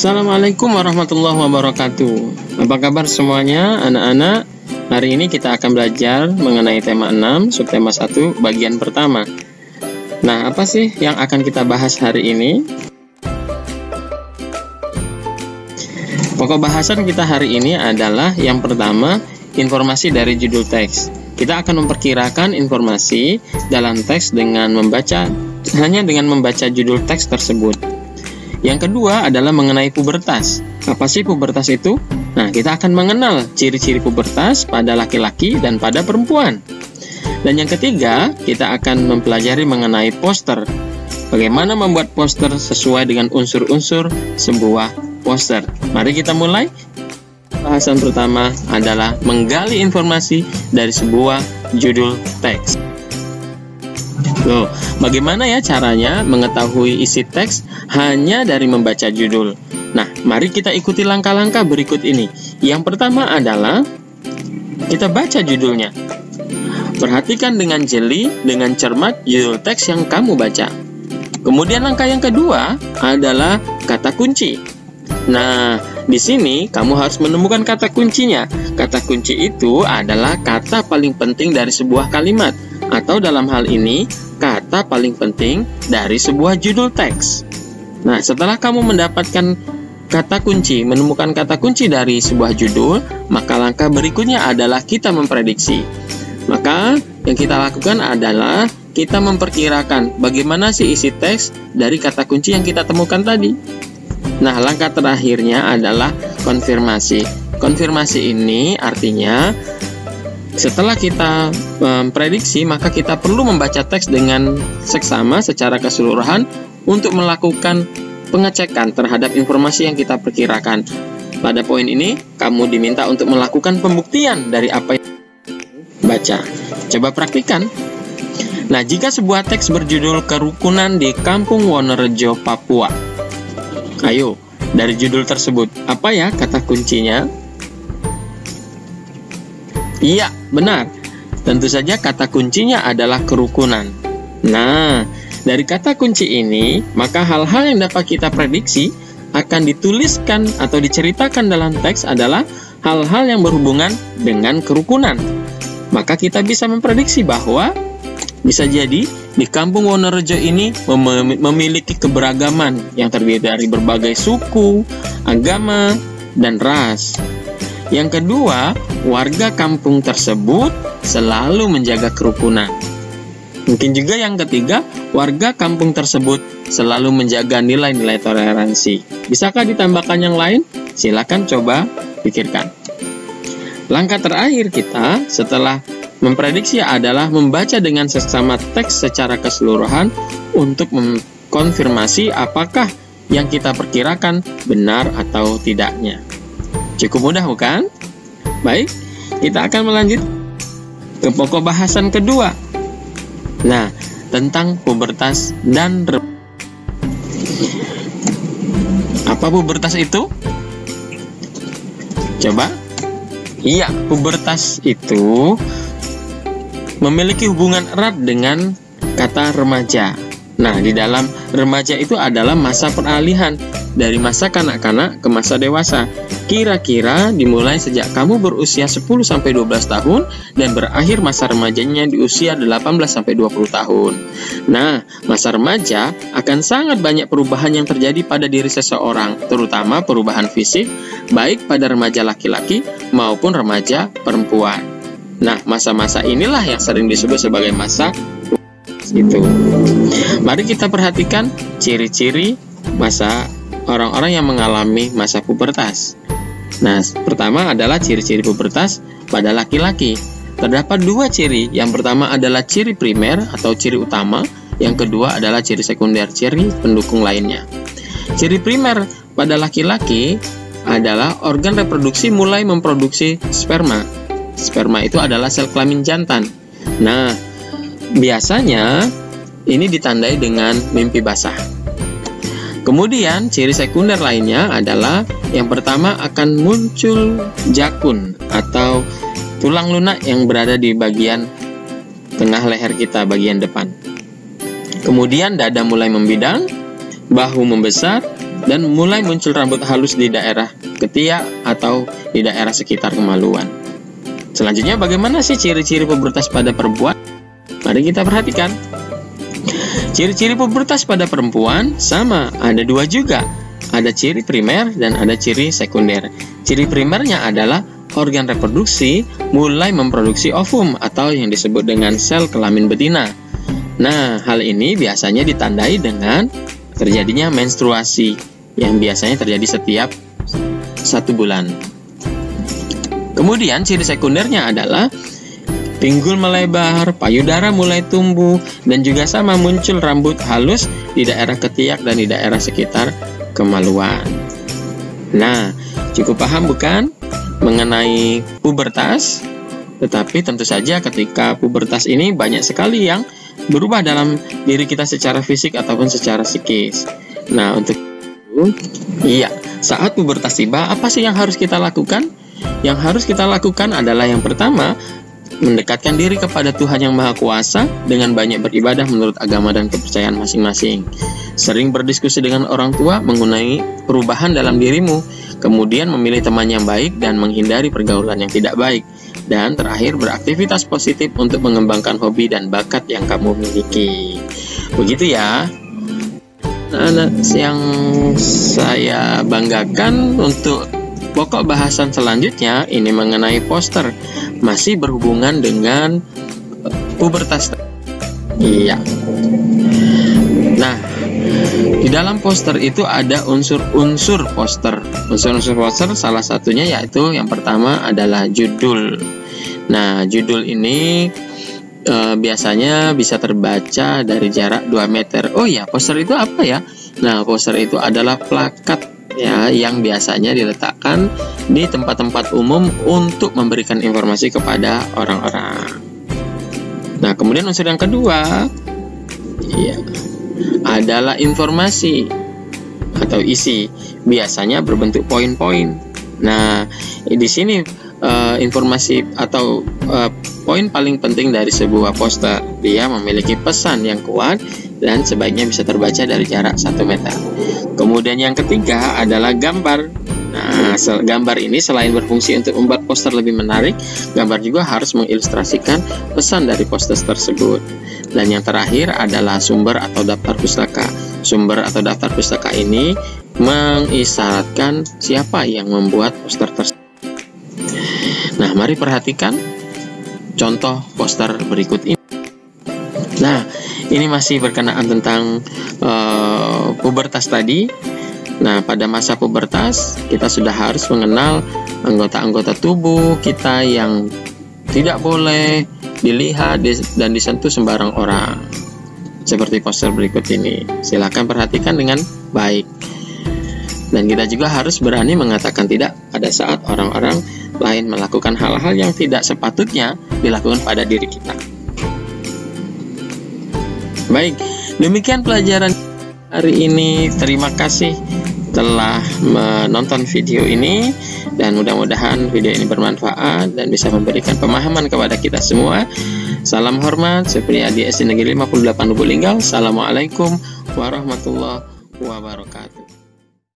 Assalamualaikum warahmatullahi wabarakatuh. Apa kabar semuanya anak-anak? Hari ini kita akan belajar mengenai tema 6, subtema 1, bagian pertama. Nah, apa sih yang akan kita bahas hari ini? Pokok bahasan kita hari ini adalah yang pertama, informasi dari judul teks. Kita akan memperkirakan informasi dalam teks dengan membaca judul teks tersebut. Yang kedua adalah mengenai pubertas. Apa sih pubertas itu? Nah, kita akan mengenal ciri-ciri pubertas pada laki-laki dan pada perempuan. Dan yang ketiga, kita akan mempelajari mengenai poster. Bagaimana membuat poster sesuai dengan unsur-unsur sebuah poster. Mari kita mulai. Bahasan pertama adalah menggali informasi dari sebuah judul teks. Loh, bagaimana ya caranya mengetahui isi teks hanya dari membaca judul? Nah, mari kita ikuti langkah-langkah berikut ini. Yang pertama adalah kita baca judulnya. Perhatikan dengan jeli, dengan cermat judul teks yang kamu baca. Kemudian langkah yang kedua adalah kata kunci. Nah, di sini kamu harus menemukan kata kuncinya. Kata kunci itu adalah kata paling penting dari sebuah kalimat, atau dalam hal ini, kata paling penting dari sebuah judul teks. Nah, setelah kamu mendapatkan kata kunci, menemukan kata kunci dari sebuah judul, maka langkah berikutnya adalah kita memprediksi. Maka, yang kita lakukan adalah kita memperkirakan bagaimana sih isi teks dari kata kunci yang kita temukan tadi. Nah, langkah terakhirnya adalah konfirmasi. Konfirmasi ini artinya setelah kita memprediksi, maka kita perlu membaca teks dengan seksama secara keseluruhan untuk melakukan pengecekan terhadap informasi yang kita perkirakan. Pada poin ini, kamu diminta untuk melakukan pembuktian dari apa yang baca. Coba praktikkan. Nah, jika sebuah teks berjudul Kerukunan di Kampung Wonorejo, Papua. Ayo, dari judul tersebut, apa ya kata kuncinya? Iya, benar. Tentu saja kata kuncinya adalah kerukunan. Nah, dari kata kunci ini, maka hal-hal yang dapat kita prediksi akan dituliskan atau diceritakan dalam teks adalah hal-hal yang berhubungan dengan kerukunan. Maka kita bisa memprediksi bahwa bisa jadi di Kampung Wonorejo ini memiliki keberagaman yang terdiri dari berbagai suku, agama, dan ras. Yang kedua, warga kampung tersebut selalu menjaga kerukunan. Mungkin juga yang ketiga, warga kampung tersebut selalu menjaga nilai-nilai toleransi. Bisakah ditambahkan yang lain? Silakan coba pikirkan. Langkah terakhir kita setelah memprediksi adalah membaca dengan seksama teks secara keseluruhan untuk mengkonfirmasi apakah yang kita perkirakan benar atau tidaknya. Cukup mudah bukan? Baik, kita akan melanjut ke pokok bahasan kedua. Nah, tentang pubertas dan apa pubertas itu? Coba. Iya, pubertas itu memiliki hubungan erat dengan kata remaja. Nah, di dalam remaja itu adalah masa peralihan dari masa kanak-kanak ke masa dewasa. Kira-kira dimulai sejak kamu berusia 10-12 tahun dan berakhir masa remajanya di usia 18-20 tahun. Nah, masa remaja akan sangat banyak perubahan yang terjadi pada diri seseorang, terutama perubahan fisik, baik pada remaja laki-laki maupun remaja perempuan. Nah, masa-masa inilah yang sering disebut sebagai masa itu. Mari kita perhatikan ciri-ciri masa orang-orang yang mengalami masa pubertas. Nah, pertama adalah ciri-ciri pubertas pada laki-laki. Terdapat dua ciri. Yang pertama adalah ciri primer atau ciri utama. Yang kedua adalah ciri sekunder, ciri pendukung lainnya. Ciri primer pada laki-laki adalah organ reproduksi mulai memproduksi sperma. Sperma itu adalah sel kelamin jantan. Nah, biasanya ini ditandai dengan mimpi basah. Kemudian ciri sekunder lainnya adalah yang pertama akan muncul jakun atau tulang lunak yang berada di bagian tengah leher kita, bagian depan. Kemudian dada mulai membidang, bahu membesar, dan mulai muncul rambut halus di daerah ketiak atau di daerah sekitar kemaluan. Selanjutnya, bagaimana sih ciri-ciri pubertas pada perempuan? Mari kita perhatikan. Ciri-ciri pubertas pada perempuan sama, ada dua juga. Ada ciri primer dan ada ciri sekunder. Ciri primernya adalah organ reproduksi mulai memproduksi ovum atau yang disebut dengan sel kelamin betina. Nah, hal ini biasanya ditandai dengan terjadinya menstruasi yang biasanya terjadi setiap 1 bulan. Kemudian ciri sekundernya adalah pinggul melebar, payudara mulai tumbuh, dan juga sama muncul rambut halus di daerah ketiak dan di daerah sekitar kemaluan. Nah, cukup paham bukan mengenai pubertas? Tetapi tentu saja ketika pubertas ini banyak sekali yang berubah dalam diri kita secara fisik ataupun secara psikis. Nah, untuk itu, saat pubertas tiba, apa sih yang harus kita lakukan? Yang harus kita lakukan adalah yang pertama, mendekatkan diri kepada Tuhan Yang Maha Kuasa dengan banyak beribadah menurut agama dan kepercayaan masing-masing. Sering berdiskusi dengan orang tua mengenai perubahan dalam dirimu. Kemudian memilih teman yang baik dan menghindari pergaulan yang tidak baik. Dan terakhir, beraktivitas positif untuk mengembangkan hobi dan bakat yang kamu miliki. Begitu ya. Anak yang saya banggakan untuk pokok bahasan selanjutnya ini mengenai poster, masih berhubungan dengan pubertas. Iya. Nah, di dalam poster itu ada unsur-unsur poster. Unsur-unsur poster salah satunya yaitu yang pertama adalah judul. Nah, judul ini biasanya bisa terbaca dari jarak 2 meter. Oh ya, poster itu apa ya? Nah, poster itu adalah plakat ya, yang biasanya diletakkan di tempat-tempat umum untuk memberikan informasi kepada orang-orang. Nah, kemudian unsur yang kedua adalah informasi atau isi, biasanya berbentuk poin-poin. Nah, di sini informasi atau poin paling penting dari sebuah poster, dia memiliki pesan yang kuat dan sebaiknya bisa terbaca dari jarak 1 meter. Kemudian yang ketiga adalah gambar. Nah, gambar ini selain berfungsi untuk membuat poster lebih menarik, gambar juga harus mengilustrasikan pesan dari poster tersebut. Dan yang terakhir adalah sumber atau daftar pustaka. Sumber atau daftar pustaka ini mengisyaratkan siapa yang membuat poster tersebut. Nah, mari perhatikan contoh poster berikut ini. Nah, ini masih berkenaan tentang pubertas tadi. Nah, pada masa pubertas kita sudah harus mengenal anggota-anggota tubuh kita yang tidak boleh dilihat dan disentuh sembarang orang. Seperti poster berikut ini. Silakan perhatikan dengan baik. Dan kita juga harus berani mengatakan tidak pada saat orang-orang lain melakukan hal-hal yang tidak sepatutnya dilakukan pada diri kita. Baik, demikian pelajaran hari ini. Terima kasih telah menonton video ini, dan mudah-mudahan video ini bermanfaat dan bisa memberikan pemahaman kepada kita semua. Salam hormat, Supriyadi SD Negeri 58 Lubuk Linggau. Assalamualaikum warahmatullahi wabarakatuh.